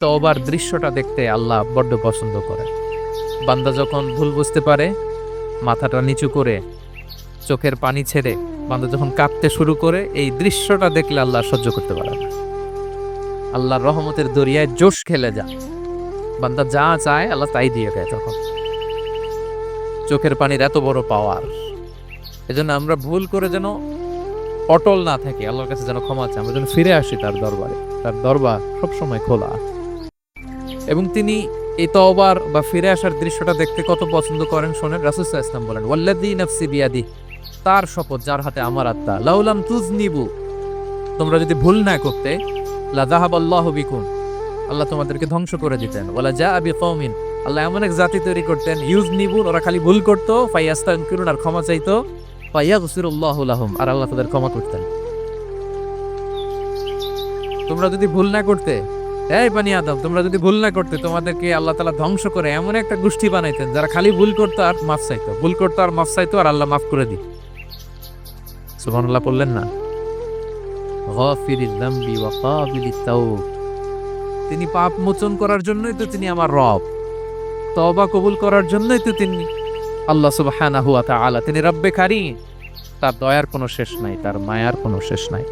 তওবার দৃশ্যটা দেখতে আল্লাহ বড্ড পছন্দ করে। বান্দা যখন ভুল বুঝতে পারে, মাথাটা নিচু করে চোখের পানি ছেড়ে বান্দা যখন কাঁদতে শুরু করে, এই দৃশ্যটা দেখলে আল্লাহ সহ্য করতে পারে না। আল্লাহর রহমতের দরিয়ায় জোশ খেলে যায়, বান্দা যা চায় আল্লাহ তাই দিয়ে দেয়। তখন চোখের পানির এত বড় পাওয়ার, এজন্য আমরা ভুল করে যেন অটল না থাকি, আল্লাহর কাছে যেন ক্ষমা চাই, আমরা যেন ফিরে আসি তার দরবারে। তার দরবার সবসময় খোলা। এবং তিনি এই তওবার বা ফিরে আসার দৃশ্যটা দেখতে কত পছন্দ করেন শোনেন। রাসূল সাল্লাল্লাহু আলাইহি ওয়াসাল্লাম বলেন, ওয়াল্লাযী নাফসি বিয়াদি, তার শপথ যার হাতে আমার আত্মা, লাউলাম তুজনিবু, তোমরা যদি ভুল না করতে, লা যাহাবাল্লাহু বিকুম, আল্লাহ তোমাদেরকে ধ্বংস করে দিতেন। ওয়ালা জাআ বিকওমিন, আল্লাহ এমন এক জাতি তৈরি করতেন, ইউজনিবুন, ওরা খালি ভুল করতো, ফায়াস্তাগফিরুন, আর ক্ষমা চাইতো, ফায়াগফিরুল্লাহু লাহুম, আর আল্লাহ তাদের ক্ষমা করতেন। তোমরা যদি ভুল না করতে, এই বানি আদম, তোমরা যদি ভুল না করতে, তোমাদেরকে আল্লাহ তাআলা ধ্বংস করে এমন একটা গোষ্ঠী বানাইতেন যারা খালি ভুল করতো আর মাফ চাইতো, ভুল করতো আর মাফ চাইতো, আর আল্লাহ মাফ করে দিত। সুবহানাল্লাহ বললেন না? গাফিরিয যামবি ওয়া কাবিলিত তাওব, তিনি পাপ মোচন করার জন্যই তো তিনি আমার রব, তওবা কবুল করার জন্যই তো তিনি আল্লাহ সুবহানাহু ওয়া তাআলা, তিনি রব্বে কারীম। তার দয়ার কোনো শেষ নাই, তার মায়ার কোনো শেষ নাই।